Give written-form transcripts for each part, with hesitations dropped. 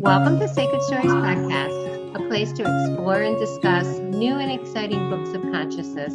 Welcome to Sacred Stories Podcast, a place to explore and discuss new and exciting books of consciousness.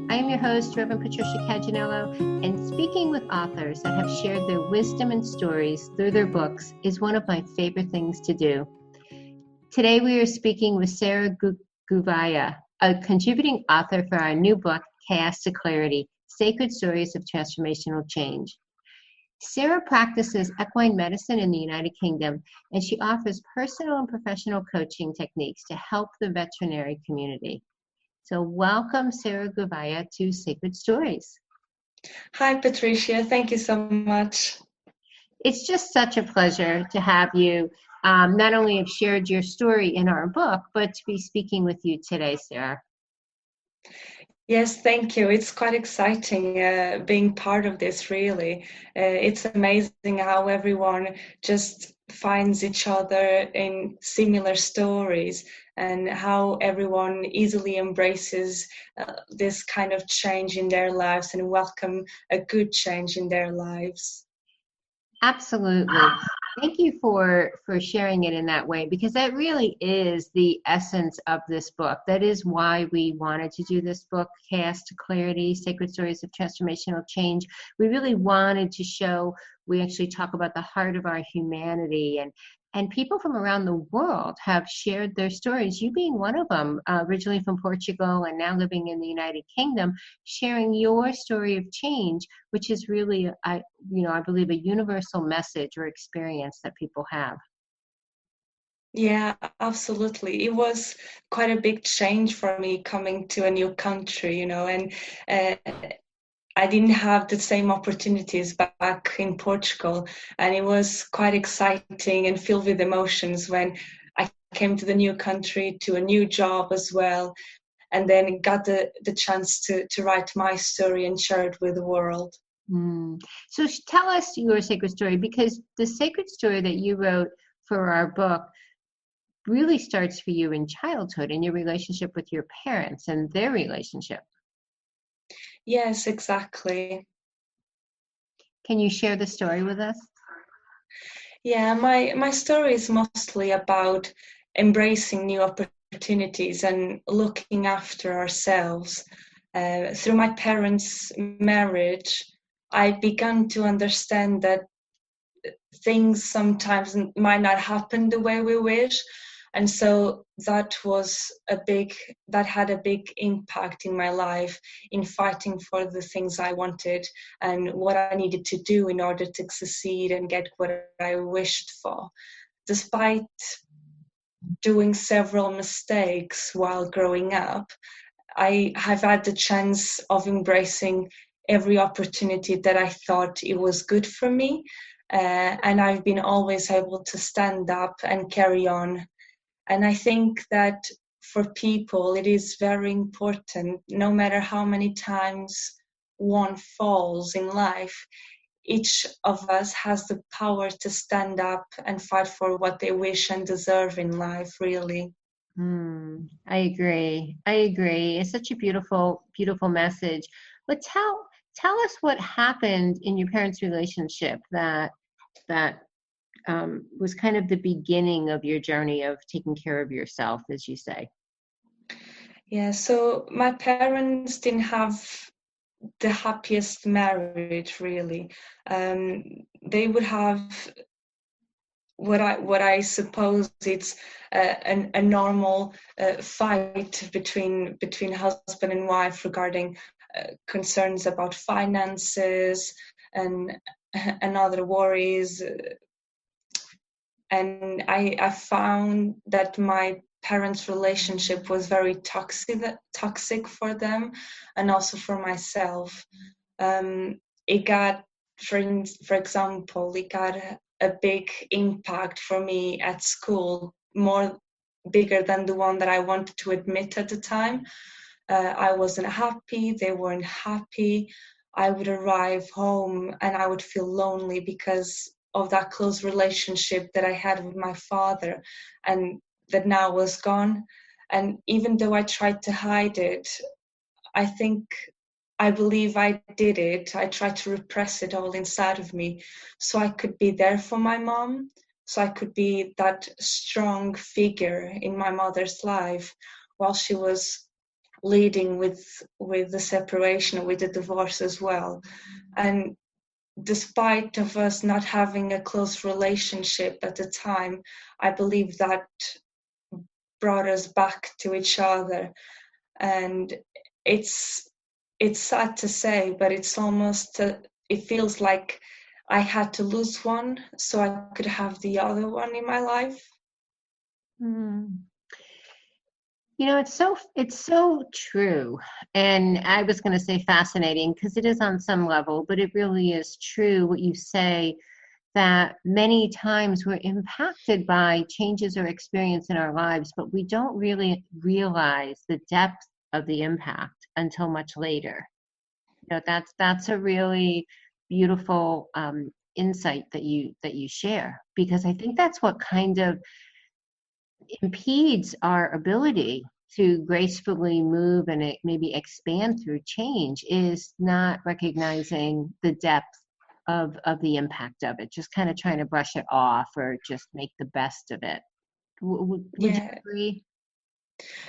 I am your host, Reverend Patricia Caginello, and speaking with authors that have shared their wisdom and stories through their books is one of my favorite things to do. Today we are speaking with Sara Gouveia, a contributing author for our new book, Chaos to Clarity, Sacred Stories of Transformational Change. Sara practices equine medicine in the United Kingdom, and she offers personal and professional coaching techniques to help the veterinary community. So welcome, Sara Gouveia, to Sacred Stories. Hi, Patricia. Thank you so much. It's just such a pleasure to have you not only have shared your story in our book, but to be speaking with you today, Sara. Yes, thank you. It's quite exciting being part of this, really. It's amazing how everyone just finds each other in similar stories and how everyone easily embraces this kind of change in their lives and welcome a good change in their lives. Absolutely. Thank you for sharing it in that way, because that really is the essence of this book. That is why we wanted to do this book, Chaos to Clarity, Sacred Stories of Transformational Change. We really wanted to show, we actually talk about the heart of our humanity, and people from around the world have shared their stories, you being one of them, originally from Portugal and now living in the United Kingdom, sharing your story of change, which is really, I believe, a universal message or experience that people have. Yeah, absolutely. It was quite a big change for me coming to a new country, and uh, I didn't have the same opportunities back in Portugal, and it was quite exciting and filled with emotions when I came to the new country, to a new job as well, and then got the chance to write my story and share it with the world. So tell us your sacred story, because the sacred story that you wrote for our book really starts for you in childhood, in your relationship with your parents and their relationship. Yes, exactly. Can you share the story with us? Yeah, my story is mostly about embracing new opportunities and looking after ourselves. Through my parents' marriage, I began to understand that things sometimes might not happen the way we wish, and so that had a big impact in my life, in fighting for the things I wanted and what I needed to do in order to succeed and get what I wished for, despite doing several mistakes while growing up. I have had the chance of embracing every opportunity that I thought it was good for me, and I've been always able to stand up and carry on. And I think that for people, it is very important, no matter how many times one falls in life, each of us has the power to stand up and fight for what they wish and deserve in life, really. I agree. It's such a beautiful, beautiful message. But tell us what happened in your parents' relationship that was kind of the beginning of your journey of taking care of yourself, as you say. Yeah, so my parents didn't have the happiest marriage, really. Um, they would have what I suppose it's a normal fight between husband and wife regarding concerns about finances and other worries. And I found that my parents' relationship was very toxic for them, and also for myself. It got, for example, it got a big impact for me at school, more bigger than the one that I wanted to admit at the time. I wasn't happy, they weren't happy. I would arrive home and I would feel lonely because of that close relationship that I had with my father and that now was gone. And even though I tried to hide it, I think I believe I did it. I tried to repress it all inside of me so I could be there for my mom, so I could be that strong figure in my mother's life while she was leading with the separation, with the divorce as well. And despite of us not having a close relationship at the time, I believe that brought us back to each other. And it's sad to say, but it's almost it feels like I had to lose one so I could have the other one in my life. You know, it's so true. And I was going to say fascinating because it is on some level, but it really is true what you say, that many times we're impacted by changes or experience in our lives, but we don't really realize the depth of the impact until much later. You know, that's a really beautiful insight that you share, because I think that's what kind of impedes our ability to gracefully move and maybe expand through change, is not recognizing the depth of the impact of it, just kind of trying to brush it off or just make the best of it. Would you Yeah, agree?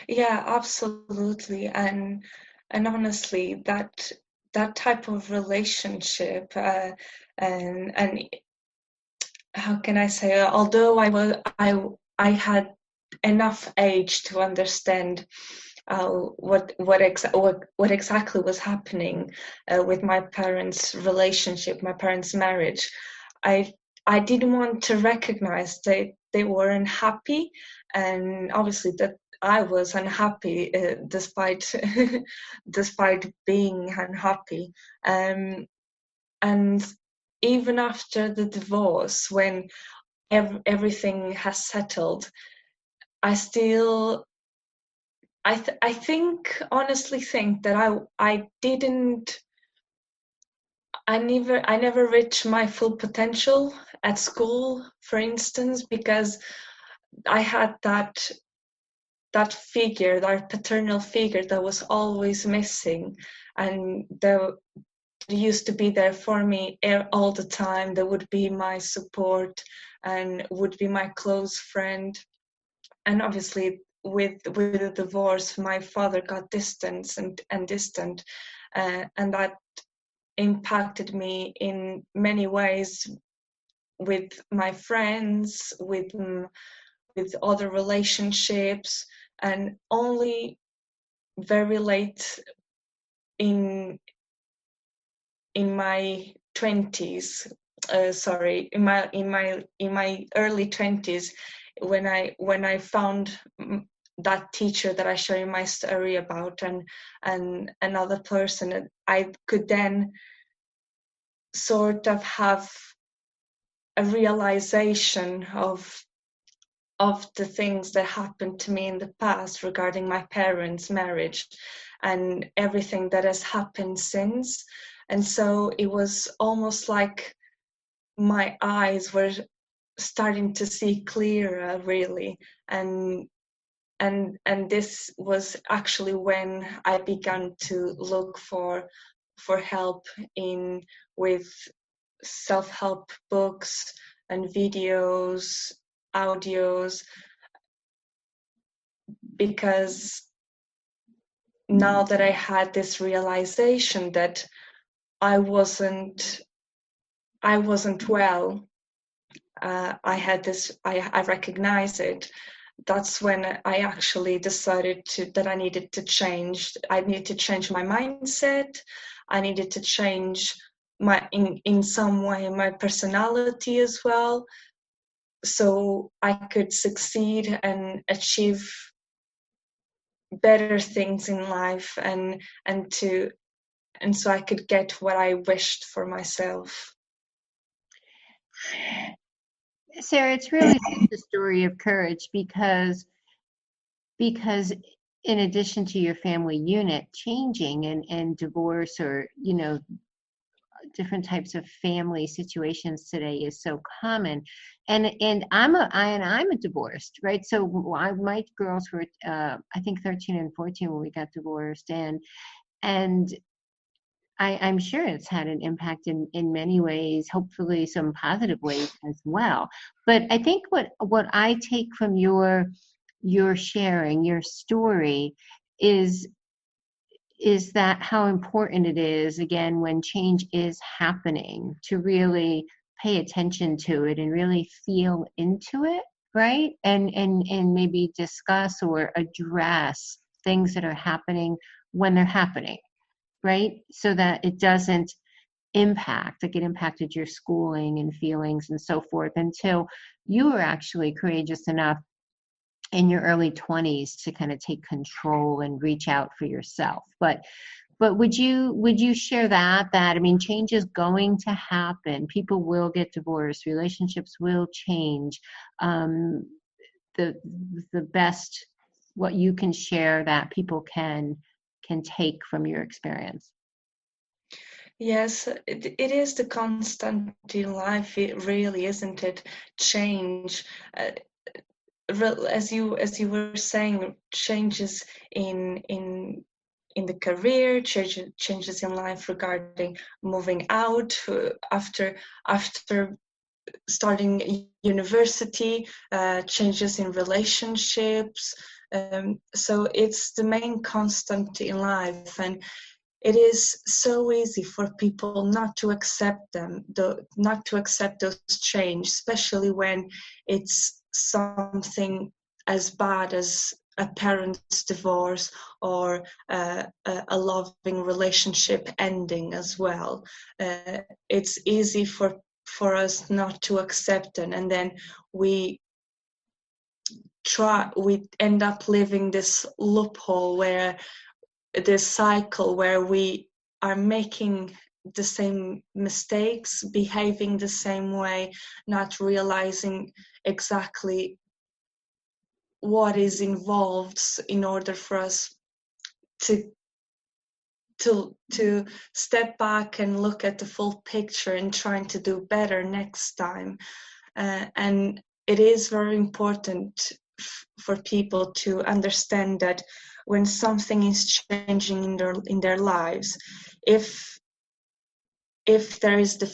yeah, absolutely. And honestly, that type of relationship, and how can I say, although I had enough age to understand what exactly was happening with my parents' relationship, my parents' marriage, I I didn't want to recognize that they were unhappy, and obviously that I was unhappy despite despite being unhappy. And even after the divorce, when everything has settled, I still, I think, honestly think that I never reached my full potential at school, for instance, because I had that figure, that paternal figure that was always missing, and they used to be there for me all the time. They would be my support and would be my close friend. And obviously, with the divorce, my father got distant and distant, and that impacted me in many ways, with my friends, with other relationships, and only very late in my 20s, sorry, in my early 20s, when I found that teacher that I share in my story about, and another person, I could then sort of have a realization of the things that happened to me in the past regarding my parents' marriage and everything that has happened since. And so it was almost like my eyes were starting to see clearer, really. And this was actually when I began to look for help in with self-help books and videos, audios, because now that I had this realization that I wasn't well, I recognized it. That's when I actually decided that I needed to change. I needed to change my mindset. I needed to change in some way my personality as well, so I could succeed and achieve better things in life, and so I could get what I wished for myself. Sarah, it's really such a story of courage, because in addition to your family unit changing and divorce, or different types of family situations today is so common, and I'm a divorced, right? So my girls were I think 13 and 14 when we got divorced, and I'm sure it's had an impact in many ways, hopefully some positive ways as well. But I think what I take from your sharing, your story, is that how important it is, again, when change is happening, to really pay attention to it and really feel into it, right? And maybe discuss or address things that are happening when they're happening, right? So that it doesn't impact, like it impacted your schooling and feelings and so forth, until you were actually courageous enough in your early 20s to kind of take control and reach out for yourself. But would you share that I mean, change is going to happen. People will get divorced, relationships will change. um, the the best, what you can share that people can take from your experience. Yes, it is the constant in life, it really, isn't it? Change. Uh, as you were saying, changes in the career, changes in life regarding moving out after starting university, changes in relationships. So it's the main constant in life, and it is so easy for people not to accept not to accept those change, especially when it's something as bad as a parent's divorce or a loving relationship ending as well. It's easy for us not to accept it, and then we end up living this loophole, where this cycle where we are making the same mistakes, behaving the same way, not realizing exactly what is involved in order for us to to step back and look at the full picture and trying to do better next time. And it is very important for people to understand that when something is changing in their lives, if there is the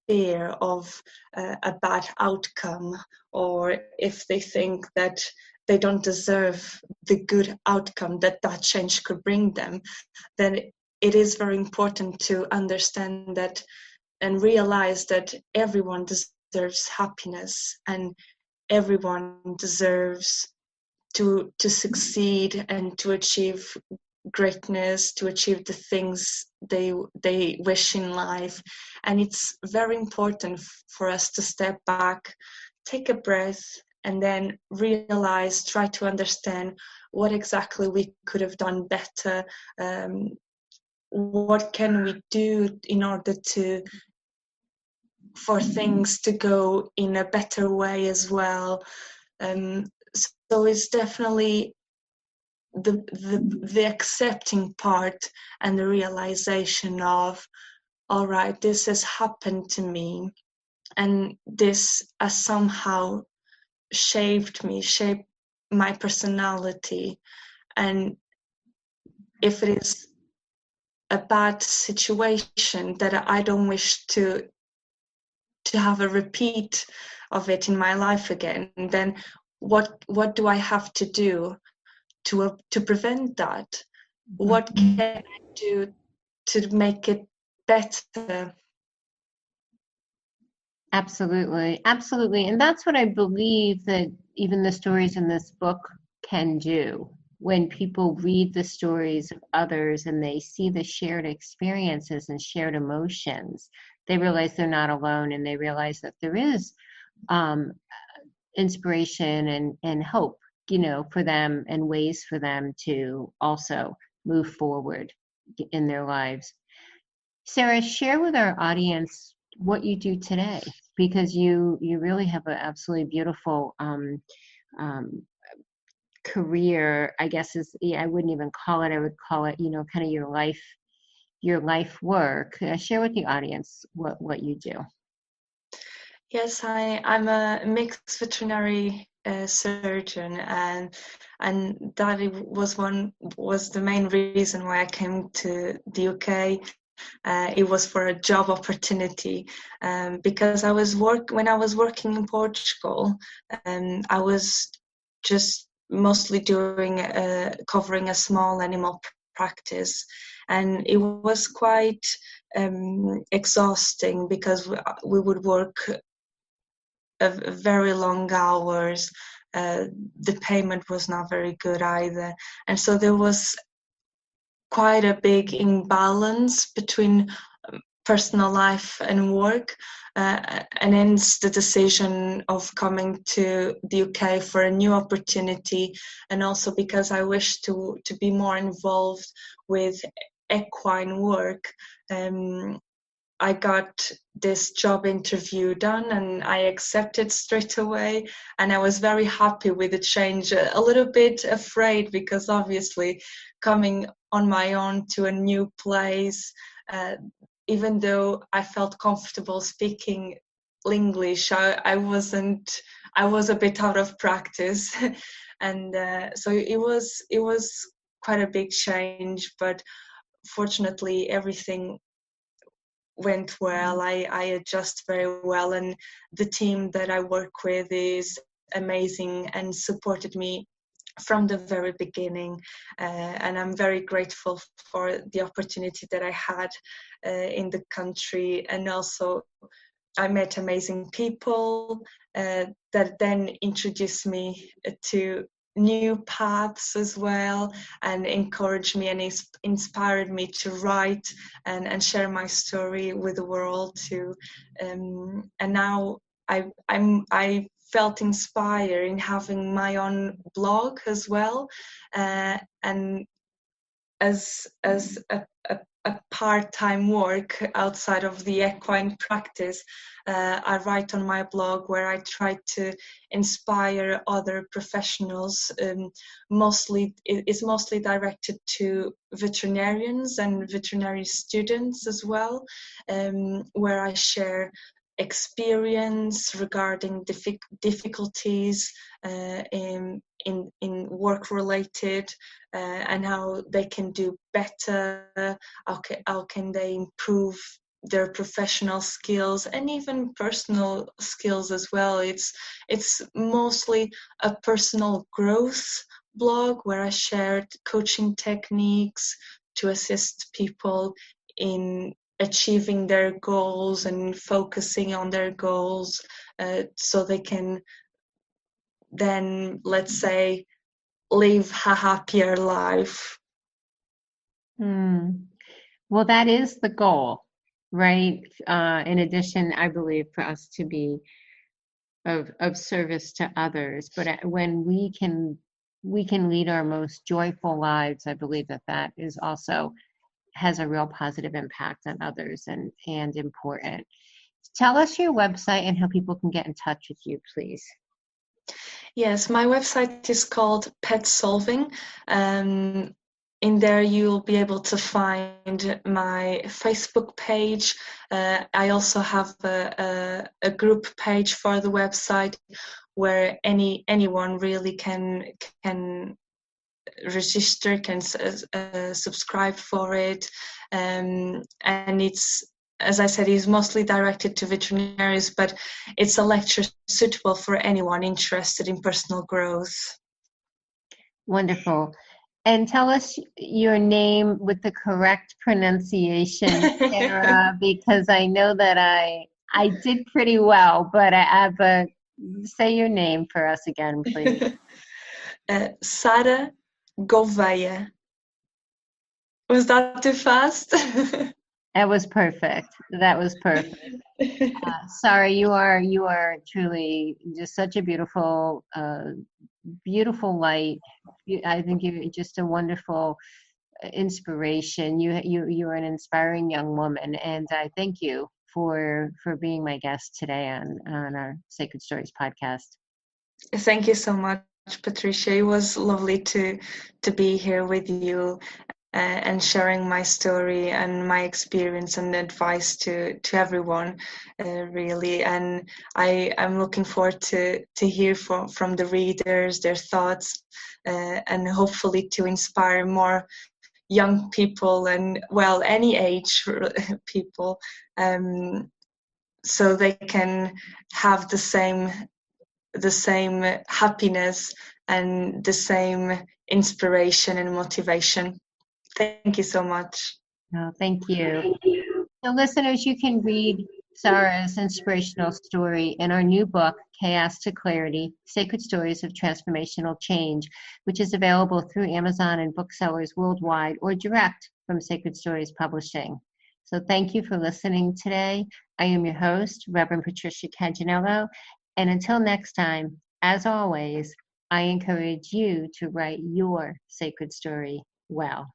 fear of a bad outcome, or if they think that they don't deserve the good outcome that change could bring them, then it is very important to understand that and realize that everyone deserves happiness, and everyone deserves to succeed and to achieve greatness, to achieve the things they wish in life. And it's very important for us to step back, take a breath, and then try to understand what exactly we could have done better. What can we do in order for things to go in a better way as well? So it's definitely the accepting part, and the realization of, all right, this has happened to me, and this has somehow shaped my personality. And if it is a bad situation that I don't wish to have a repeat of it in my life again, then what do I have to do to prevent that? What can I do to make it better? Absolutely, absolutely. And that's what I believe that even the stories in this book can do. When people read the stories of others and they see the shared experiences and shared emotions, they realize they're not alone, and they realize that there is um, inspiration and hope, for them, and ways for them to also move forward in their lives. Sara, share with our audience what you do today, because you really have an absolutely beautiful um, career. I guess is, yeah, I wouldn't even call it. I would call it, kind of your life work. Share with the audience what you do. Yes, I'm a mixed veterinary surgeon, and that was the main reason why I came to the UK. It was for a job opportunity, because when I was working in Portugal, I was just mostly doing covering a small animal practice, and it was quite exhausting because we would work very long hours. The payment was not very good either, and so there was quite a big imbalance between personal life and work, and hence the decision of coming to the UK for a new opportunity, and also because I wish to be more involved with equine work. I got this job interview done and I accepted straight away, and I was very happy with the change, a little bit afraid because obviously coming on my own to a new place, even though I felt comfortable speaking English, I was a bit out of practice. And so it was quite a big change, but fortunately everything went well. I adjust very well, and the team that I work with is amazing and supported me from the very beginning, and I'm very grateful for the opportunity that I had in the country. And also I met amazing people that then introduced me to new paths as well, and encouraged me and inspired me to write and share my story with the world too. And now I felt inspired in having my own blog as well, and as a part-time work outside of the equine practice. I write on my blog where I try to inspire other professionals. It's mostly directed to veterinarians and veterinary students as well, where I share experience regarding difficulties in work related, and how they can do better, how can they improve their professional skills and even personal skills as well. It's mostly a personal growth blog where I shared coaching techniques to assist people in achieving their goals and focusing on their goals, so they can then, let's say, live a happier life. Well, that is the goal, right? In addition, I believe for us to be of service to others, but when we can lead our most joyful lives, I believe that is also has a real positive impact on others and important. Tell us your website and how people can get in touch with you, please. Yes, my website is called Pet Solving. In there you'll be able to find my Facebook page. I also have a group page for the website where anyone really can register, can subscribe for it, and it's, as I said, is mostly directed to veterinaries, but it's a lecture suitable for anyone interested in personal growth. Wonderful. And tell us your name with the correct pronunciation, Sara, because I know that I did pretty well, but I have say your name for us again, please. Sara Gouveia. Was that too fast? That was perfect. That was perfect. Sara, you are truly just such a beautiful light. I think you're just a wonderful inspiration. You're an inspiring young woman, and I thank you for being my guest today on our Sacred Stories podcast. Thank you so much, Patricia. It was lovely to be here with you, and sharing my story and my experience and advice to everyone, really. And I'm looking forward to hear from the readers, their thoughts, and hopefully to inspire more young people and, well, any age people, so they can have the same happiness and the same inspiration and motivation. Thank you so much. Oh, thank you. So, listeners, you can read Sara's inspirational story in our new book, Chaos to Clarity, Sacred Stories of Transformational Change, which is available through Amazon and booksellers worldwide or direct from Sacred Stories Publishing. So thank you for listening today. I am your host, Reverend Patricia Caginello. And until next time, as always, I encourage you to write your sacred story well.